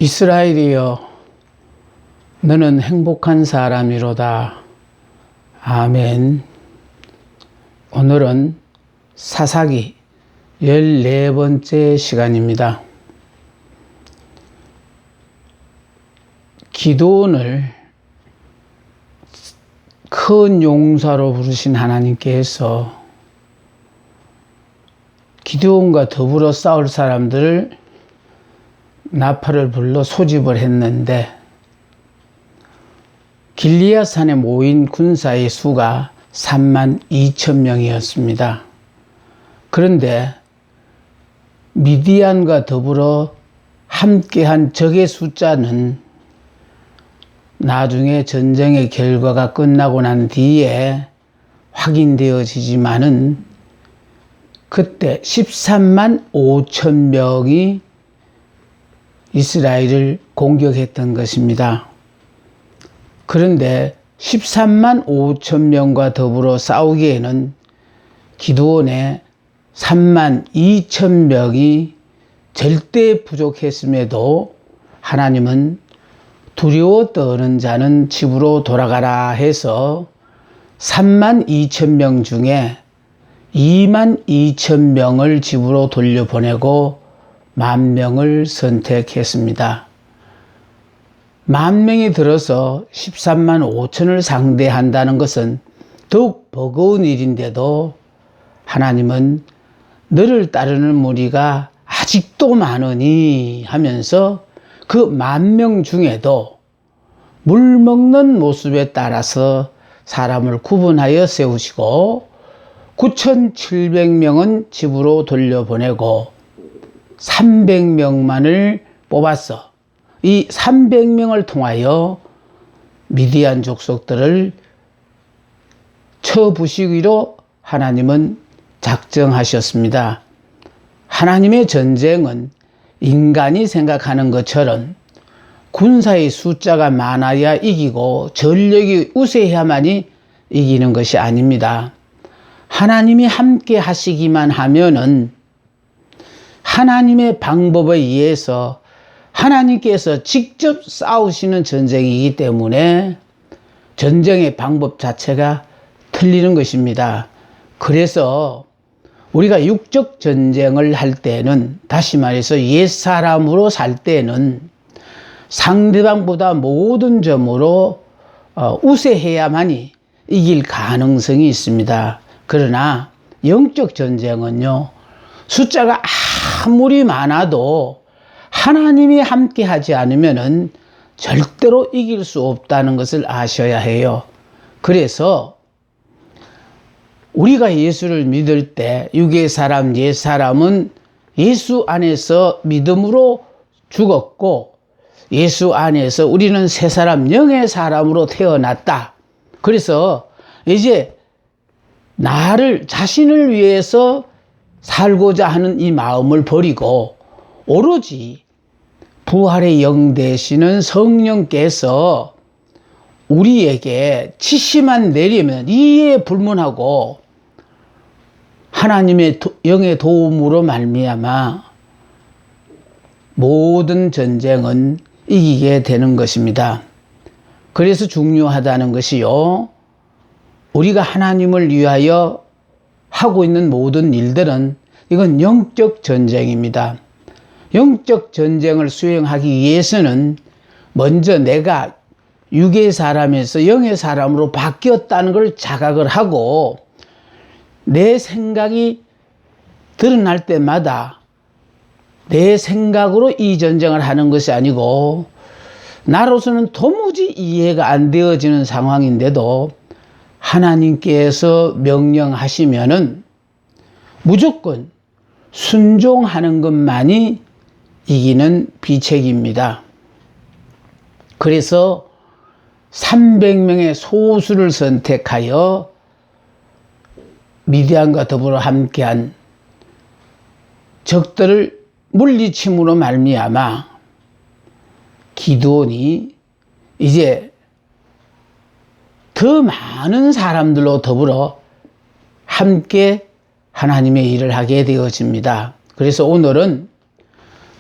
이스라엘이여, 너는 행복한 사람이로다. 아멘. 오늘은 사사기 14번째 시간입니다. 기드온을 큰 용사로 부르신 하나님께서 기드온과 더불어 싸울 사람들을 나팔을 불러 소집을 했는데 길리앗산에 모인 군사의 수가 32,000명이었습니다. 그런데 미디안과 더불어 함께한 적의 숫자는 나중에 전쟁의 결과가 끝나고 난 뒤에 확인되어지지만은 그때 13만 5천 명이 이스라엘을 공격했던 것입니다. 그런데 13만 5천 명과 더불어 싸우기에는 기드온의 3만 2천 명이 절대 부족했음에도 하나님은 두려워 떠는 자는 집으로 돌아가라 해서 3만 2천 명 중에 2만 2천 명을 집으로 돌려보내고 10,000명을 선택했습니다. 10,000명이 들어서 13만 5천을 상대한다는 것은 더욱 버거운 일인데도 하나님은 너를 따르는 무리가 아직도 많으니 하면서 그 10,000명 중에도 물먹는 모습에 따라서 사람을 구분하여 세우시고 9,700명은 집으로 돌려보내고 300명만을 뽑아서 이 300명을 통하여 미디안 족속들을 쳐부시기로 하나님은 작정하셨습니다. 하나님의 전쟁은 인간이 생각하는 것처럼 군사의 숫자가 많아야 이기고 전력이 우세해야만이 이기는 것이 아닙니다. 하나님이 함께 하시기만 하면은 하나님의 방법에 의해서 하나님께서 직접 싸우시는 전쟁이기 때문에 전쟁의 방법 자체가 틀리는 것입니다. 그래서 우리가 육적 전쟁을 할 때는, 다시 말해서 옛사람으로 살 때는 상대방보다 모든 점으로 우세해야만이 이길 가능성이 있습니다. 그러나 영적 전쟁은요, 숫자가 아무리 많아도 하나님이 함께 하지 않으면은 절대로 이길 수 없다는 것을 아셔야 해요. 그래서 우리가 예수를 믿을 때 육의 사람, 옛 사람은 예수 안에서 믿음으로 죽었고 예수 안에서 우리는 새 사람, 영의 사람으로 태어났다. 그래서 이제 나를, 자신을 위해서 살고자 하는 이 마음을 버리고 오로지 부활의 영 되시는 성령께서 우리에게 지시만 내리면 이에 불문하고 하나님의 영의 도움으로 말미암아 모든 전쟁은 이기게 되는 것입니다. 그래서 중요하다는 것이요, 우리가 하나님을 위하여 하고 있는 모든 일들은 이건 영적 전쟁입니다. 영적 전쟁을 수행하기 위해서는 먼저 내가 육의 사람에서 영의 사람으로 바뀌었다는 걸 자각을 하고 내 생각이 드러날 때마다 내 생각으로 이 전쟁을 하는 것이 아니고 나로서는 도무지 이해가 안 되어지는 상황인데도 하나님께서 명령하시면은 무조건 순종하는 것만이 이기는 비책입니다. 그래서 300명의 소수를 선택하여 미디안과 더불어 함께한 적들을 물리침으로 말미암아 기드온이 이제 더 많은 사람들로 더불어 함께 하나님의 일을 하게 되어집니다. 그래서 오늘은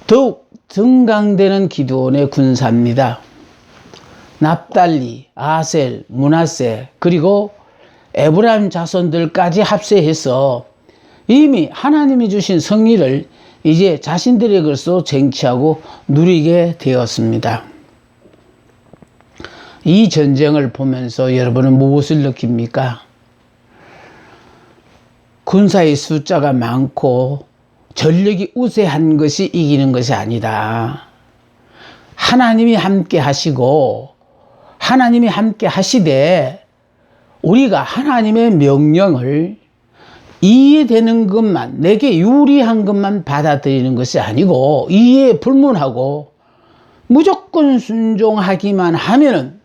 더욱 증강되는 기드온의 군사입니다. 납달리, 아셀, 므낫세 그리고 에브라임 자손들까지 합세해서 이미 하나님이 주신 승리를 이제 자신들의 것으로 쟁취하고 누리게 되었습니다. 이 전쟁을 보면서 여러분은 무엇을 느낍니까? 군사의 숫자가 많고 전력이 우세한 것이 이기는 것이 아니다. 하나님이 함께 하시고 하나님이 함께 하시되 우리가 하나님의 명령을 이해되는 것만, 내게 유리한 것만 받아들이는 것이 아니고 이해에 불문하고 무조건 순종하기만 하면은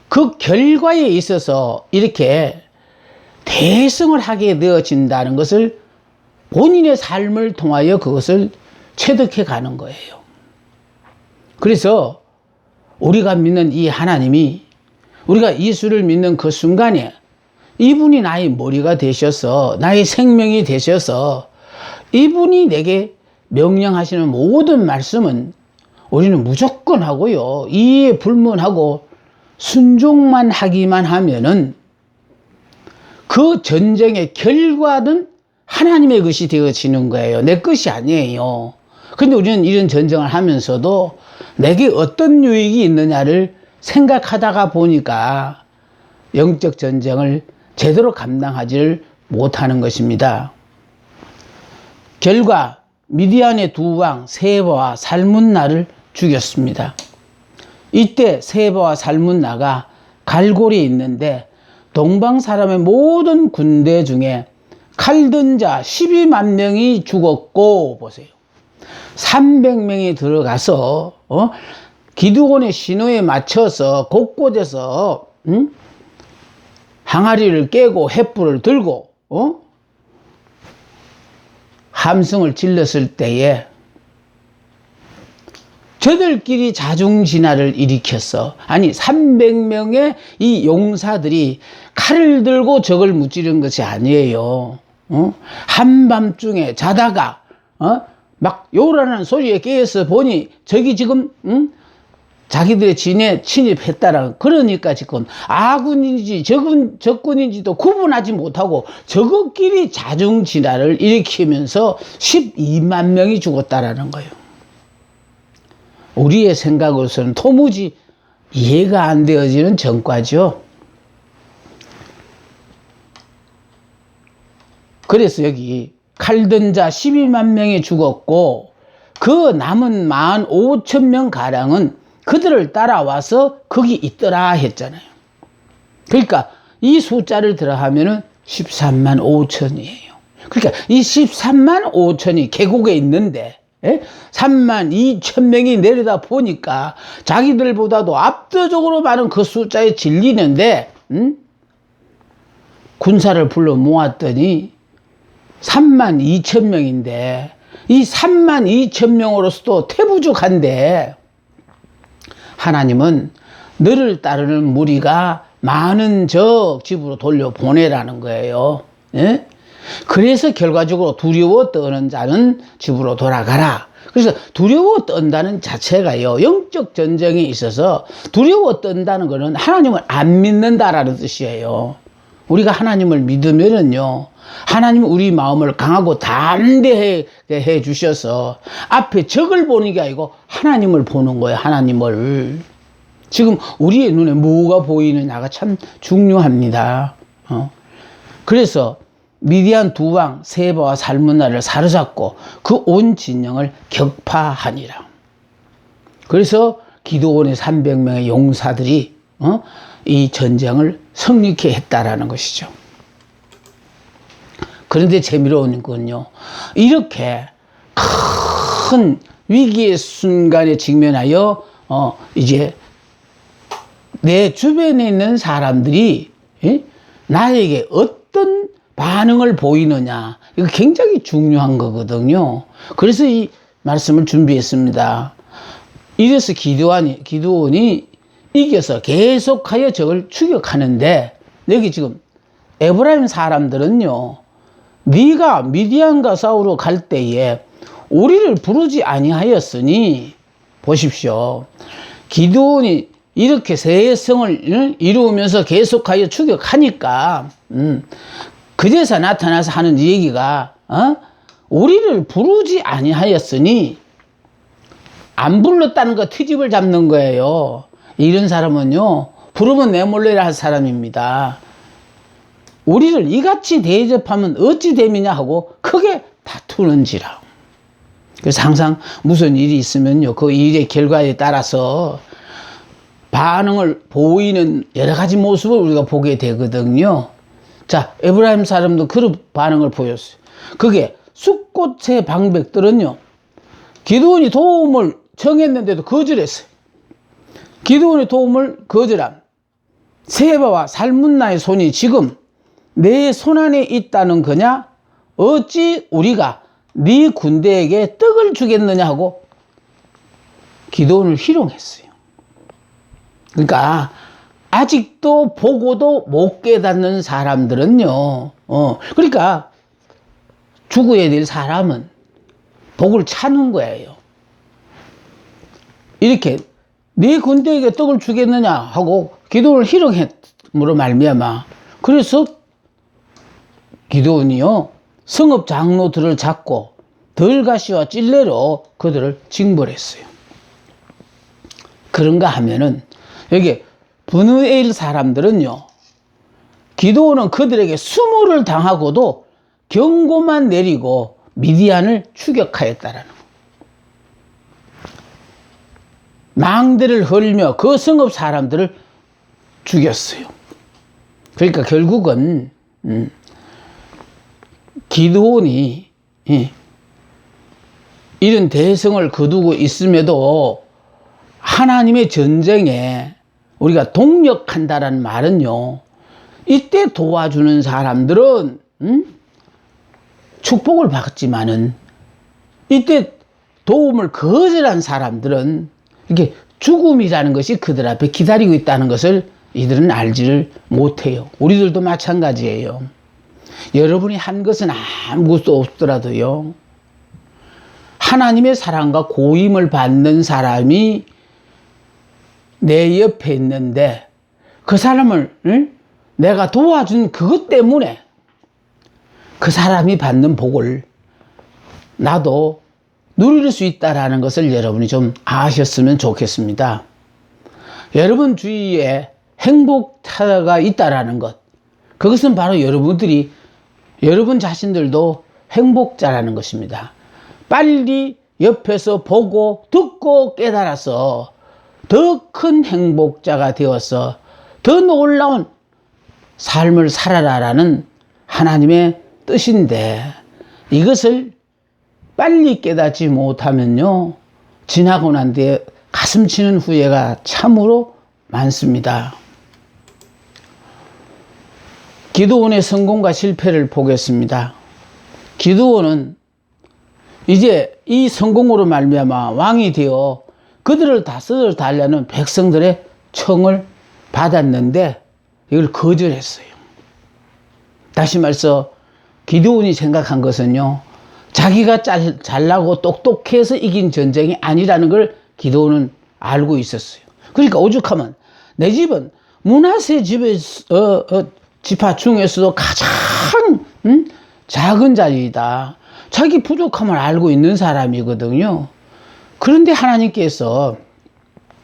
그 결과에 있어서 이렇게 대승을 하게 되어진다는 것을 본인의 삶을 통하여 그것을 체득해 가는 거예요. 그래서 우리가 믿는 이 하나님이, 우리가 예수를 믿는 그 순간에 이분이 나의 머리가 되셔서 나의 생명이 되셔서 이분이 내게 명령하시는 모든 말씀은 우리는 무조건 하고요, 이에 불문하고 순종만 하기만 하면은 그 전쟁의 결과는 하나님의 것이 되어지는 거예요. 내 것이 아니에요. 그런데 우리는 이런 전쟁을 하면서도 내게 어떤 유익이 있느냐를 생각하다가 보니까 영적 전쟁을 제대로 감당하지를 못하는 것입니다. 결과 미디안의 두 왕 세바와 살문나를 죽였습니다. 이때 세바와 살문나가 갈골이 있는데 동방 사람의 모든 군대 중에 칼든 자 12만 명이 죽었고, 보세요. 300명이 들어가서 기드온의 신호에 맞춰서 곳곳에서 항아리를 깨고 횃불을 들고 함성을 질렀을 때에 저들끼리 자중진화를 일으켰어. 아니 300명의 이 용사들이 칼을 들고 적을 무찌른 것이 아니에요. 한밤중에 자다가 막 요라는 소리에 깨어서 보니 적이 지금 자기들의 진에 침입했다라는, 그러니까 지금 아군인지 적군인지도 구분하지 못하고 저것끼리 자중진화를 일으키면서 12만 명이 죽었다라는 거예요. 우리의 생각으로서는 도무지 이해가 안 되어지는 전과죠. 그래서 여기 칼든 자 12만 명이 죽었고 그 남은 15,000명 가량은 그들을 따라와서 거기 있더라 했잖아요. 그러니까 이 숫자를 들어가면은 13만 5천이에요. 그러니까 이 13만 5천이 계곡에 있는데 3만 2천 명이 내려다 보니까 자기들보다도 압도적으로 많은 그 숫자에 질리는데 군사를 불러 모았더니 3만 2천 명인데 이 3만 2천 명으로서도 태부족한데 하나님은 너를 따르는 무리가 많은 적 집으로 돌려보내라는 거예요. 예? 그래서 결과적으로 두려워 떠는 자는 집으로 돌아가라. 그래서 두려워 떤다는 자체가요, 영적 전쟁에 있어서 두려워 떤다는 것은 하나님을 안 믿는다라는 뜻이에요. 우리가 하나님을 믿으면은요, 하나님은 우리 마음을 강하고 담대하게 해 주셔서 앞에 적을 보는 게 아니고 하나님을 보는 거예요. 하나님을. 지금 우리의 눈에 뭐가 보이느냐가 참 중요합니다. 그래서 미디안 두 왕 세바와 살문나를 사로잡고 그 온 진영을 격파하니라. 그래서 기드온의 300명의 용사들이 이 전쟁을 성리케 했다라는 것이죠. 그런데 재미로운 건요, 이렇게 큰 위기의 순간에 직면하여 이제 내 주변에 있는 사람들이 나에게 어떤 반응을 보이느냐, 이거 굉장히 중요한 거거든요. 그래서 이 말씀을 준비했습니다. 이래서 기드온이 이겨서 계속하여 적을 추격하는데, 여기 지금 에브라임 사람들은요, 네가 미디안과 싸우러 갈 때에 우리를 부르지 아니하였으니 보십시오. 기드온이 이렇게 세 성을 이루면서 계속하여 추격하니까 그제서 나타나서 하는 얘기가 우리를 부르지 아니하였으니 안 불렀다는 거 트집을 잡는 거예요. 이런 사람은요 부르면 내 몰래라 할 사람입니다. 우리를 이같이 대접하면 어찌 됨이냐 하고 크게 다투는지라. 그래서 항상 무슨 일이 있으면요 그 일의 결과에 따라서 반응을 보이는 여러 가지 모습을 우리가 보게 되거든요. 자, 에브라임 사람도 그런 반응을 보였어요. 그게 숫꽃의 방백들은요 기드온이 도움을 청했는데도 거절했어요. 기드온의 도움을 거절함. 세바와 살문나의 손이 지금 내 손안에 있다는 거냐? 어찌 우리가 네 군대에게 떡을 주겠느냐 하고 기드온을 희롱했어요. 그러니까 아직도 보고도 못 깨닫는 사람들은요 그러니까 죽어야 될 사람은 복을 차는 거예요. 이렇게 네 군대에게 떡을 주겠느냐 하고 기드온을 희롱했으므로 말미암아 그래서 기드온이요 성읍 장로들을 잡고 덜가시와 찔레로 그들을 징벌했어요. 그런가 하면은 여기 브느엘 사람들은요 기드온은 그들에게 수모를 당하고도 경고만 내리고 미디안을 추격하였다라는 거. 망대를 헐며 그 성읍 사람들을 죽였어요. 그러니까 결국은 기드온이 이런 대성을 거두고 있음에도 하나님의 전쟁에 우리가 동력한다라는 말은요 이때 도와주는 사람들은 축복을 받지만은 이때 도움을 거절한 사람들은 이게 죽음이라는 것이 그들 앞에 기다리고 있다는 것을 이들은 알지를 못해요. 우리들도 마찬가지예요. 여러분이 한 것은 아무것도 없더라도요 하나님의 사랑과 고임을 받는 사람이 내 옆에 있는데 그 사람을 내가 도와준 그것 때문에 그 사람이 받는 복을 나도 누릴 수 있다는 것을 여러분이 좀 아셨으면 좋겠습니다. 여러분 주위에 행복자가 있다는 것, 그것은 바로 여러분들이 여러분 자신들도 행복자라는 것입니다. 빨리 옆에서 보고 듣고 깨달아서 더 큰 행복자가 되어서 더 놀라운 삶을 살아라라는 하나님의 뜻인데 이것을 빨리 깨닫지 못하면요 지나고 난 뒤에 가슴 치는 후회가 참으로 많습니다. 기드온의 성공과 실패를 보겠습니다. 기드온은 이제 이 성공으로 말미암아 왕이 되어 그들을 다스려 달라는 백성들의 청을 받았는데 이걸 거절했어요. 다시 말해서 기드온이 생각한 것은요 자기가 잘나고 똑똑해서 이긴 전쟁이 아니라는 걸 기드온은 알고 있었어요. 그러니까 오죽하면 내 집은 므낫세 지파 중에서도 가장 작은 자리이다. 자기 부족함을 알고 있는 사람이거든요. 그런데 하나님께서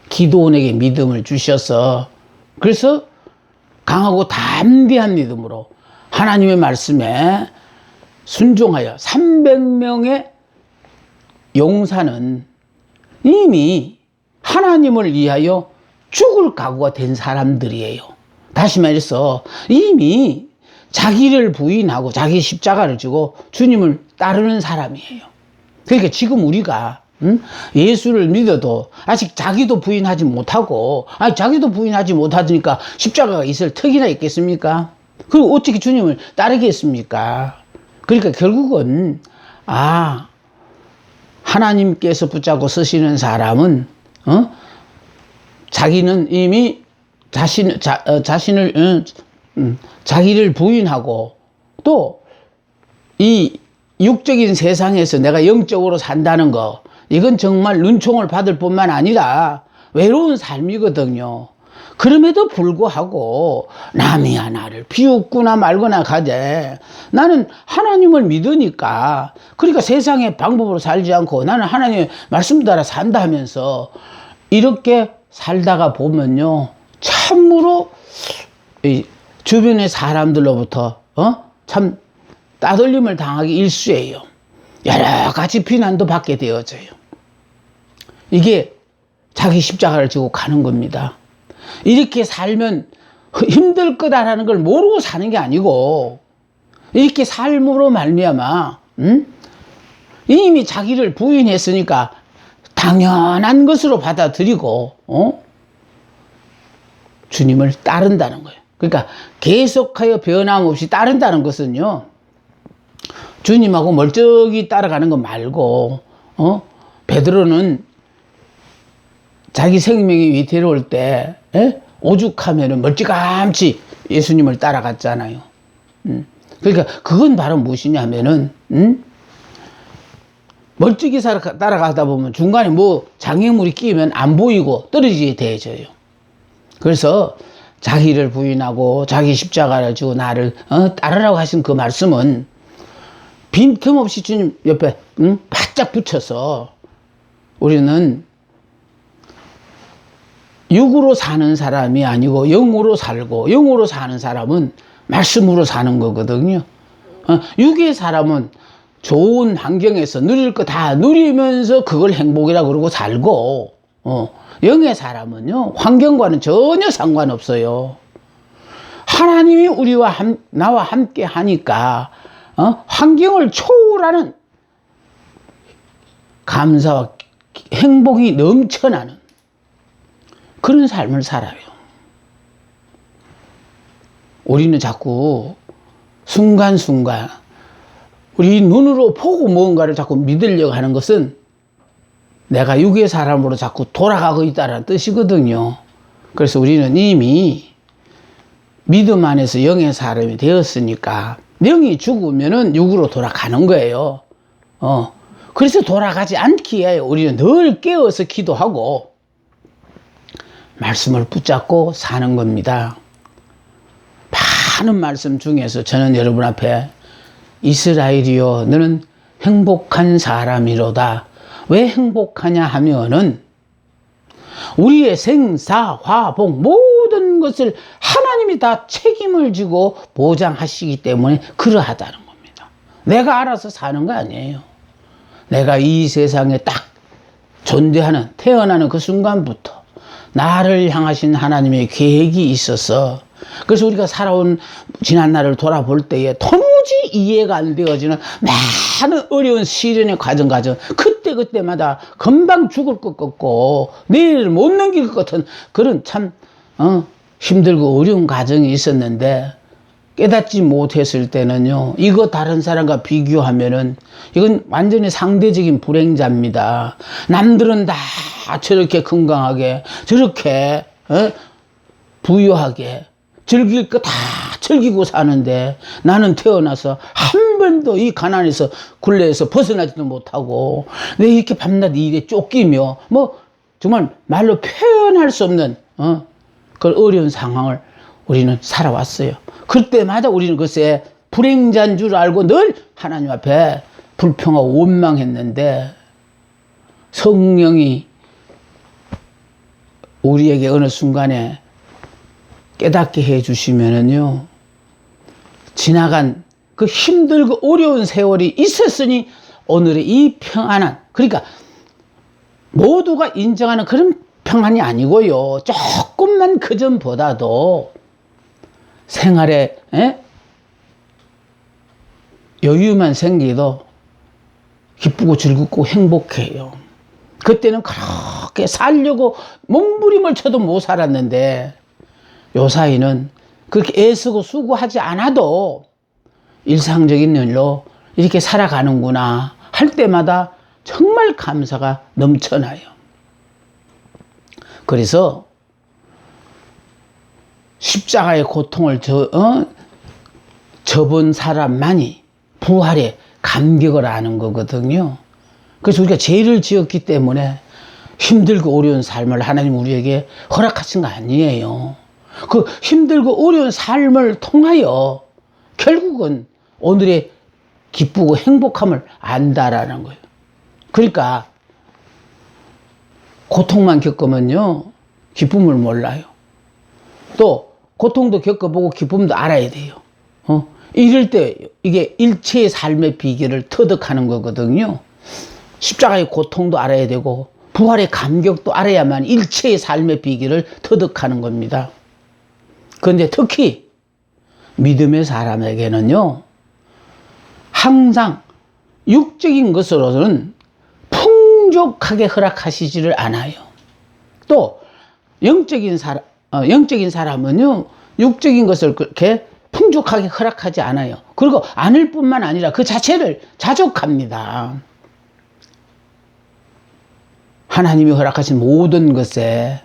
기드온에게 믿음을 주셔서 그래서 강하고 담대한 믿음으로 하나님의 말씀에 순종하여 300명의 용사는 이미 하나님을 위하여 죽을 각오가 된 사람들이에요. 다시 말해서 이미 자기를 부인하고 자기 십자가를 지고 주님을 따르는 사람이에요. 그러니까 지금 우리가 예수를 믿어도 아직 자기도 부인하지 못하고 자기도 부인하지 못하니까 십자가가 있을 턱이나 있겠습니까? 그리고 어떻게 주님을 따르겠습니까? 그러니까 결국은 하나님께서 붙잡고 서시는 사람은 자기는 이미 자기를 부인하고 또 이 육적인 세상에서 내가 영적으로 산다는 거, 이건 정말 눈총을 받을 뿐만 아니라 외로운 삶이거든요. 그럼에도 불구하고 남이야 나를 비웃구나 말거나 가되 나는 하나님을 믿으니까, 그러니까 세상의 방법으로 살지 않고 나는 하나님의 말씀 따라 산다 하면서 이렇게 살다가 보면요, 참으로 주변의 사람들로부터 참 따돌림을 당하기 일쑤예요. 여러 가지 비난도 받게 되어져요. 이게 자기 십자가를 지고 가는 겁니다. 이렇게 살면 힘들 거다라는 걸 모르고 사는 게 아니고, 이렇게 삶으로 말미암아 이미 자기를 부인했으니까 당연한 것으로 받아들이고 주님을 따른다는 거예요. 그러니까 계속하여 변함없이 따른다는 것은요, 주님하고 멀쩡히 따라가는 거 말고, 베드로는 자기 생명이 위태로울 때 오죽하면은 멀찌감치 예수님을 따라갔잖아요. 그러니까 그건 바로 무엇이냐면은 멀찍이 따라가다 보면 중간에 뭐 장애물이 끼면 안 보이고 떨어지게 되어져요. 그래서 자기를 부인하고 자기 십자가를 지고 나를 따르라고 하신 그 말씀은 빈틈없이 주님 옆에 바짝 붙여서, 우리는 육으로 사는 사람이 아니고 영으로 살고, 영으로 사는 사람은 말씀으로 사는 거거든요. 육의 사람은 좋은 환경에서 누릴 거 다 누리면서 그걸 행복이라고 그러고 살고, 영의 사람은요, 환경과는 전혀 상관없어요. 하나님이 나와 함께 하니까 환경을 초월하는 감사와 행복이 넘쳐나는 그런 삶을 살아요. 우리는 자꾸 순간순간 우리 눈으로 보고 무언가를 자꾸 믿으려고 하는 것은 내가 육의 사람으로 자꾸 돌아가고 있다는 뜻이거든요. 그래서 우리는 이미 믿음 안에서 영의 사람이 되었으니까 영이 죽으면은 육으로 돌아가는 거예요. 그래서 돌아가지 않기에 우리는 늘 깨어서 기도하고 말씀을 붙잡고 사는 겁니다. 많은 말씀 중에서 저는 여러분 앞에 이스라엘이여 너는 행복한 사람이로다. 왜 행복하냐 하면은 우리의 생사, 화복 모든 것을 하나님이 다 책임을 지고 보장하시기 때문에 그러하다는 겁니다. 내가 알아서 사는 거 아니에요. 내가 이 세상에 딱 존재하는, 태어나는 그 순간부터 나를 향하신 하나님의 계획이 있어서, 그래서 우리가 살아온 지난 날을 돌아볼 때에 도무지 이해가 안 되어지는 많은 어려운 시련의 과정 그때마다 금방 죽을 것 같고 내일을 못 넘길 것 같은 그런 참 힘들고 어려운 과정이 있었는데, 깨닫지 못했을 때는요, 이거 다른 사람과 비교하면은 이건 완전히 상대적인 불행자입니다. 남들은 다 저렇게 건강하게, 저렇게 부유하게 즐길 거 다 즐기고 사는데 나는 태어나서 한 번도 이 가난에서 굴레에서 벗어나지도 못하고 내 이렇게 밤낮 일에 쫓기며 뭐 정말 말로 표현할 수 없는 그 어려운 상황을 우리는 살아왔어요. 그때마다 우리는 글쎄 불행자인 줄 알고 늘 하나님 앞에 불평하고 원망했는데, 성령이 우리에게 어느 순간에 깨닫게 해 주시면은요, 지나간 그 힘들고 어려운 세월이 있었으니 오늘의 이 평안한, 그러니까 모두가 인정하는 그런 평안이 아니고요, 조금만 그전보다도 생활에 여유만 생기도 기쁘고 즐겁고 행복해요. 그때는 그렇게 살려고 몸부림을 쳐도 못 살았는데 요사이는 그렇게 애쓰고 수고하지 않아도 일상적인 일로 이렇게 살아가는구나 할 때마다 정말 감사가 넘쳐나요. 그래서 십자가의 고통을 접은 사람만이 부활의 감격을 아는 거거든요. 그래서 우리가 죄를 지었기 때문에 힘들고 어려운 삶을 하나님 우리에게 허락하신 거 아니에요. 그 힘들고 어려운 삶을 통하여 결국은 오늘의 기쁘고 행복함을 안다라는 거예요. 그러니까 고통만 겪으면요 기쁨을 몰라요. 또 고통도 겪어보고 기쁨도 알아야 돼요. 이럴 때 이게 일체의 삶의 비결을 터득하는 거거든요. 십자가의 고통도 알아야 되고 부활의 감격도 알아야만 일체의 삶의 비결을 터득하는 겁니다. 그런데 특히 믿음의 사람에게는요 항상 육적인 것으로는 풍족하게 허락하시지를 않아요. 또 영적인 사람은요 육적인 것을 그렇게 풍족하게 허락하지 않아요. 그리고 않을 뿐만 아니라 그 자체를 자족합니다. 하나님이 허락하신 모든 것에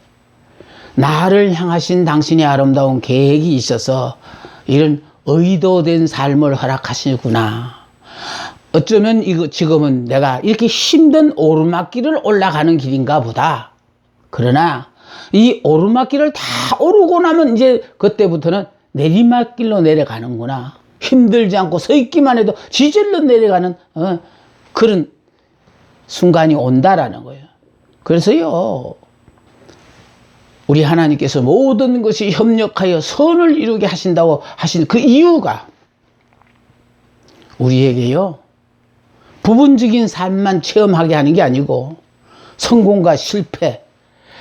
나를 향하신 당신의 아름다운 계획이 있어서 이런 의도된 삶을 허락하시구나. 어쩌면 이거 지금은 내가 이렇게 힘든 오르막길을 올라가는 길인가 보다. 그러나 이 오르막길을 다 오르고 나면 이제 그때부터는 내리막길로 내려가는구나. 힘들지 않고 서 있기만 해도 지질러 내려가는 그런 순간이 온다라는 거예요. 그래서요 우리 하나님께서 모든 것이 협력하여 선을 이루게 하신다고 하신 그 이유가 우리에게요 부분적인 삶만 체험하게 하는 게 아니고 성공과 실패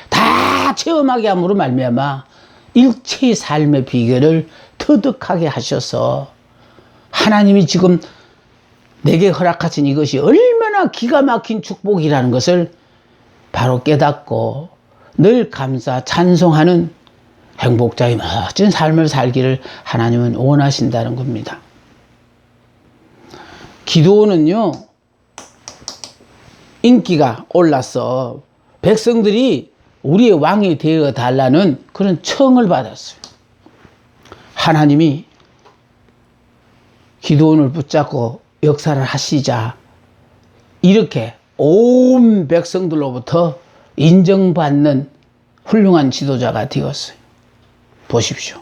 다 체험하게 함으로 말미암아 일체의 삶의 비결을 터득하게 하셔서 하나님이 지금 내게 허락하신 이것이 얼마나 기가 막힌 축복이라는 것을 바로 깨닫고 늘 감사 찬송하는 행복자의 멋진 삶을 살기를 하나님은 원하신다는 겁니다. 기드온은요 인기가 올라서 백성들이 우리의 왕이 되어 달라는 그런 청을 받았어요. 하나님이 기드온을 붙잡고 역사를 하시자 이렇게 온 백성들로부터 인정받는 훌륭한 지도자가 되었어요. 보십시오.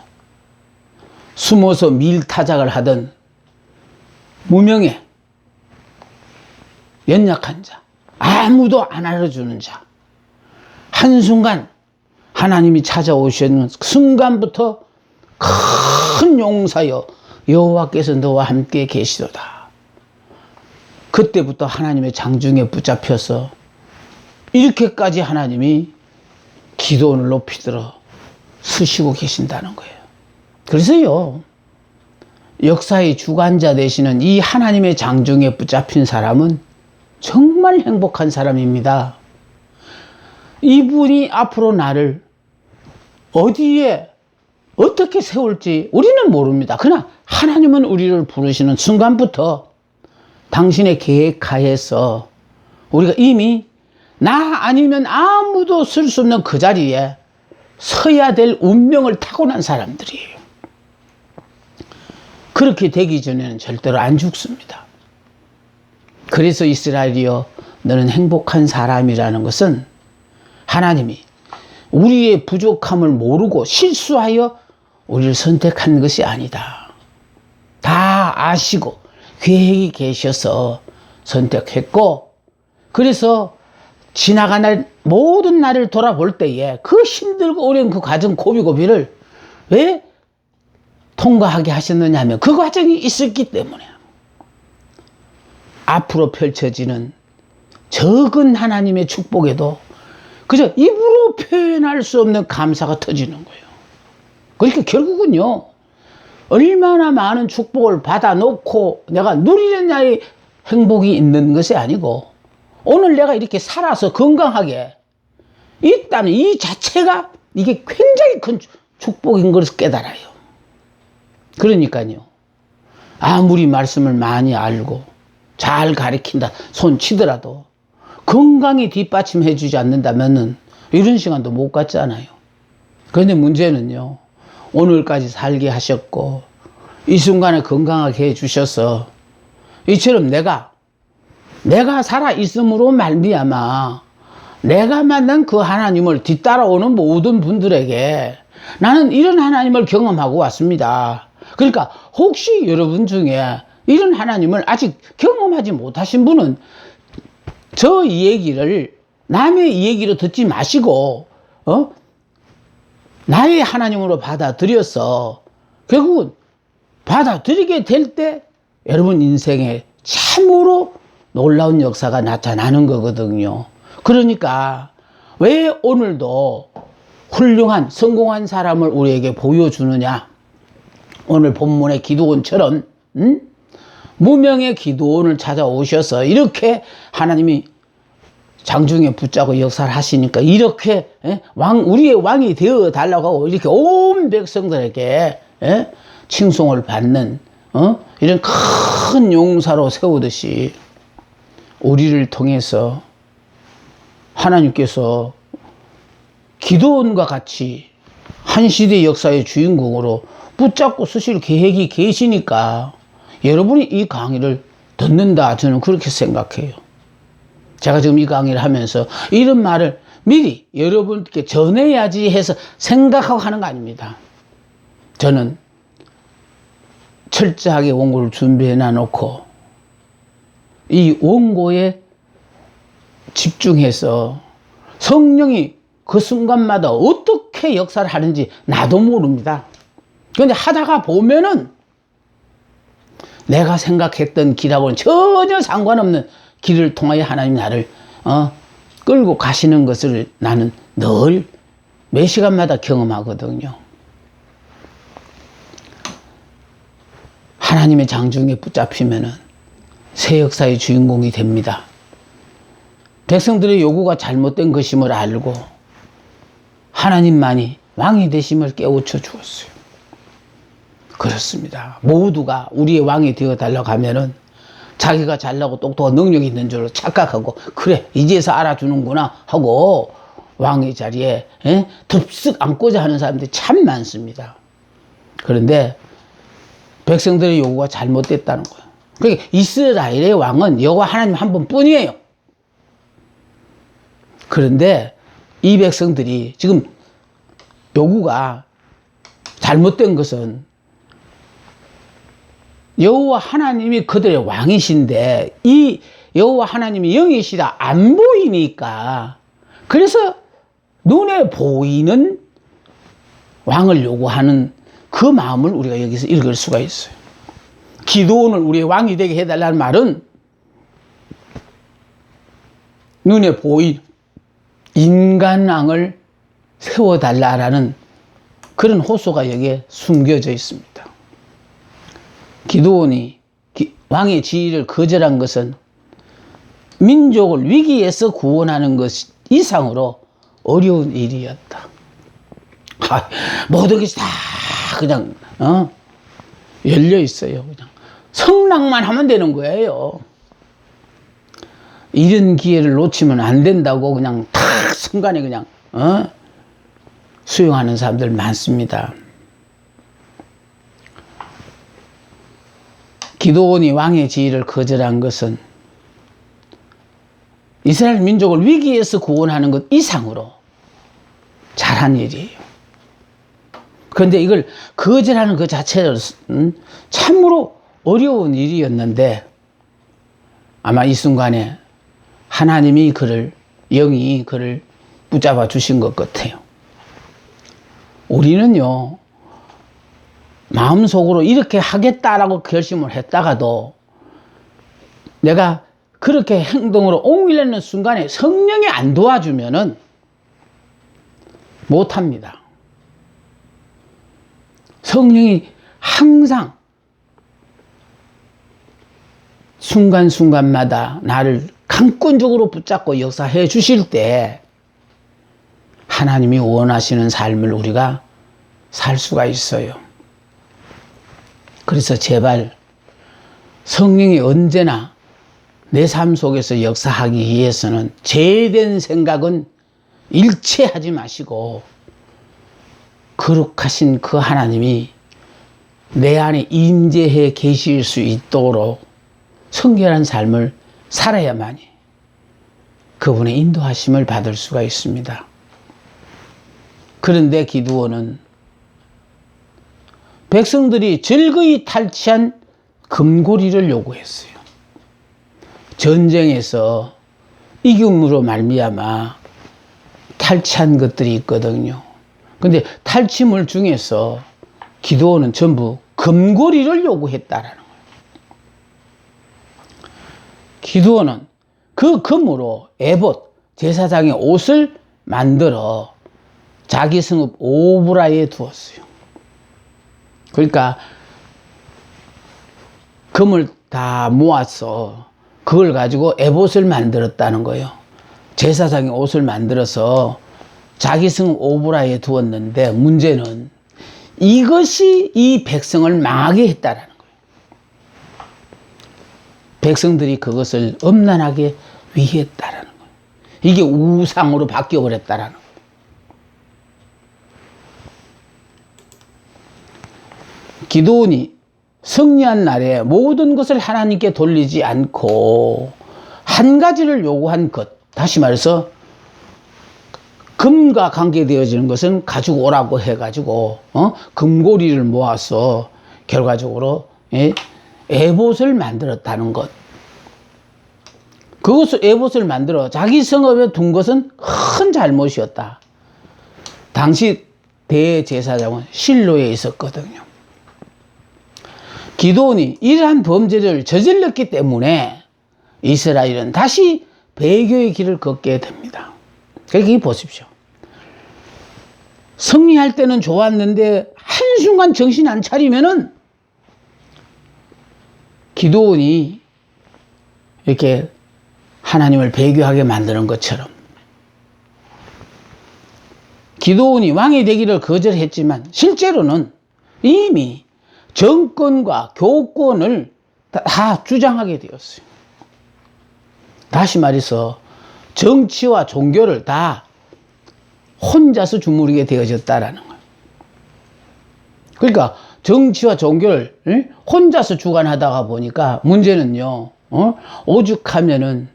숨어서 밀타작을 하던 무명의 연약한 자, 아무도 안 알아주는 자, 한순간 하나님이 찾아오시는 순간부터 큰 용사여 여호와께서 너와 함께 계시도다. 그때부터 하나님의 장중에 붙잡혀서 이렇게까지 하나님이 기도원을 높이 들어 쓰시고 계신다는 거예요. 그래서요 역사의 주관자 되시는 이 하나님의 장중에 붙잡힌 사람은 정말 행복한 사람입니다. 이분이 앞으로 나를 어디에 어떻게 세울지 우리는 모릅니다. 그러나 하나님은 우리를 부르시는 순간부터 당신의 계획하에서 우리가 이미 나 아니면 아무도 쓸 수 없는 그 자리에 서야 될 운명을 타고난 사람들이에요. 그렇게 되기 전에는 절대로 안 죽습니다. 그래서 이스라엘이여 너는 행복한 사람이라는 것은 하나님이 우리의 부족함을 모르고 실수하여 우리를 선택한 것이 아니다. 다 아시고 계획이 계셔서 선택했고 그래서 지나가는 모든 날을 돌아볼 때에 그 힘들고 어려운 그 과정 고비고비를 왜 통과하게 하셨느냐 하면 그 과정이 있었기 때문에 앞으로 펼쳐지는 적은 하나님의 축복에도 그저 입으로 표현할 수 없는 감사가 터지는 거예요. 그러니까 결국은요 얼마나 많은 축복을 받아놓고 내가 누리느냐의 행복이 있는 것이 아니고 오늘 내가 이렇게 살아서 건강하게 있다는 이 자체가 이게 굉장히 큰 축복인 것을 깨달아요. 그러니까요 아무리 말씀을 많이 알고 잘 가르친다 손 치더라도 건강이 뒷받침해 주지 않는다면 이런 시간도 못 갖잖아요. 그런데 문제는요 오늘까지 살게 하셨고 이 순간에 건강하게 해 주셔서 이처럼 내가 살아 있음으로 말미암아 내가 만난 그 하나님을 뒤따라오는 모든 분들에게 나는 이런 하나님을 경험하고 왔습니다. 그러니까 혹시 여러분 중에 이런 하나님을 아직 경험하지 못하신 분은 저 이야기를 남의 이야기로 듣지 마시고 나의 하나님으로 받아들여서 결국은 받아들이게 될 때 여러분 인생에 참으로 놀라운 역사가 나타나는 거거든요. 그러니까 왜 오늘도 훌륭한 성공한 사람을 우리에게 보여주느냐. 오늘 본문의 기드온처럼 무명의 기드온을 찾아오셔서 이렇게 하나님이 장중에 붙잡고 역사를 하시니까 이렇게 우리의 왕이 되어 달라고 하고 이렇게 온 백성들에게 칭송을 받는 이런 큰 용사로 세우듯이 우리를 통해서 하나님께서 기드온과 같이 한 시대 역사의 주인공으로 붙잡고 쓰실 계획이 계시니까 여러분이 이 강의를 듣는다, 저는 그렇게 생각해요. 제가 지금 이 강의를 하면서 이런 말을 미리 여러분께 전해야지 해서 생각하고 하는 거 아닙니다. 저는 철저하게 원고를 준비해 놔놓고 이 원고에 집중해서 성령이 그 순간마다 어떻게 역사를 하는지 나도 모릅니다. 그런데 하다가 보면은 내가 생각했던 길하고는 전혀 상관없는 길을 통하여 하나님 나를 끌고 가시는 것을 나는 늘 매 시간마다 경험하거든요. 하나님의 장중에 붙잡히면은 새 역사의 주인공이 됩니다. 백성들의 요구가 잘못된 것임을 알고 하나님만이 왕이 되심을 깨우쳐 주었어요. 그렇습니다. 모두가 우리의 왕이 되어 달라고 하면은 자기가 잘나고 똑똑한 능력이 있는 줄로 착각하고 그래 이제서 알아주는구나 하고 왕의 자리에 덥석 앉고자 하는 사람들이 참 많습니다. 그런데 백성들의 요구가 잘못됐다는 거예요. 그러니까 이스라엘의 왕은 여호와 하나님 한 분뿐이에요. 그런데 이 백성들이 지금 요구가 잘못된 것은 여호와 하나님이 그들의 왕이신데 이 여호와 하나님이 영이시다 안 보이니까 그래서 눈에 보이는 왕을 요구하는 그 마음을 우리가 여기서 읽을 수가 있어요. 기드온을 우리의 왕이 되게 해달라는 말은 눈에 보인 인간왕을 세워달라라는 그런 호소가 여기에 숨겨져 있습니다. 기드온이 왕의 지위를 거절한 것은 민족을 위기에서 구원하는 것 이상으로 어려운 일이었다. 모든 것이 다 그냥 열려 있어요. 그냥 성랑만 하면 되는 거예요. 이런 기회를 놓치면 안 된다고 그냥 탁 순간에 그냥 수용하는 사람들 많습니다. 기드온이 왕의 지위를 거절한 것은 이스라엘 민족을 위기에서 구원하는 것 이상으로 잘한 일이에요. 그런데 이걸 거절하는 그 자체로 참으로 어려운 일이었는데 아마 이 순간에 하나님이 영이 그를 붙잡아 주신 것 같아요. 우리는요, 마음속으로 이렇게 하겠다라고 결심을 했다가도 내가 그렇게 행동으로 옮기려는 순간에 성령이 안 도와주면은 못합니다. 성령이 항상 순간순간마다 나를 강권적으로 붙잡고 역사해 주실 때 하나님이 원하시는 삶을 우리가 살 수가 있어요. 그래서 제발 성령이 언제나 내 삶 속에서 역사하기 위해서는 죄된 생각은 일체하지 마시고 거룩하신 그 하나님이 내 안에 임재해 계실 수 있도록 성결한 삶을 살아야만이 그분의 인도하심을 받을 수가 있습니다. 그런데 기드온은 백성들이 즐거이 탈취한 금고리를 요구했어요. 전쟁에서 이김으로 말미암아 탈취한 것들이 있거든요. 근데 탈취물 중에서 기드온은 전부 금고리를 요구했다라는 거예요. 기드온은 그 금으로 에봇, 제사장의 옷을 만들어 자기 성읍 오브라에 두었어요. 그러니까 금을 다 모아서 그걸 가지고 에봇을 만들었다는 거예요. 제사장의 옷을 만들어서 자기 성읍 오브라에 두었는데 문제는 이것이 이 백성을 망하게 했다라는 거예요. 백성들이 그것을 엄란하게 위했다라는 거예요. 이게 우상으로 바뀌어버렸다라는 거예요. 기드온이 승리한 날에 모든 것을 하나님께 돌리지 않고 한 가지를 요구한 것, 다시 말해서 금과 관계되어지는 것은 가지고 오라고 해가지고 금고리를 모아서 결과적으로 에봇을 만들었다는 것. 그것을 에봇을 만들어 자기 성읍에 둔 것은 큰 잘못이었다. 당시 대제사장은 실로에 있었거든요. 기드온이 이러한 범죄를 저질렀기 때문에 이스라엘은 다시 배교의 길을 걷게 됩니다. 그러니까 보십시오. 승리할 때는 좋았는데 한순간 정신 안 차리면은 기드온이 이렇게 하나님을 배교하게 만드는 것처럼 기드온이 왕이 되기를 거절했지만 실제로는 이미 정권과 교권을 다 주장하게 되었어요. 다시 말해서 정치와 종교를 다 혼자서 주무르게 되어졌다라는 거예요. 그러니까 정치와 종교를 혼자서 주관하다가 보니까 문제는요, 오죽하면은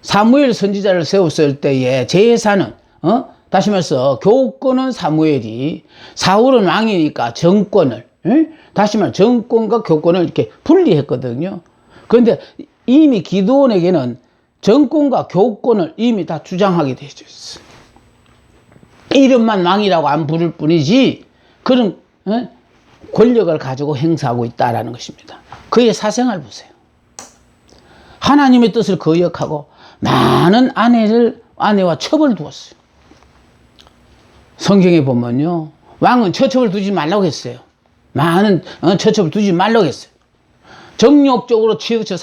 사무엘 선지자를 세웠을 때에 제사는 다시 말해서 교권은 사무엘이, 사울은 왕이니까 정권을, 다시 말해 정권과 교권을 이렇게 분리했거든요. 그런데 이미 기드온에게는 정권과 교권을 이미 다 주장하게 되어 있어요. 이름만 왕이라고 안 부를 뿐이지 그런 권력을 가지고 행사하고 있다라는 것입니다. 그의 사생활 보세요. 하나님의 뜻을 거역하고 많은 아내와 첩을 두었어요. 성경에 보면요, 왕은 처첩을 두지 말라고 했어요. 많은 처첩을 두지 말라고 했어요. 정욕적으로 치우쳐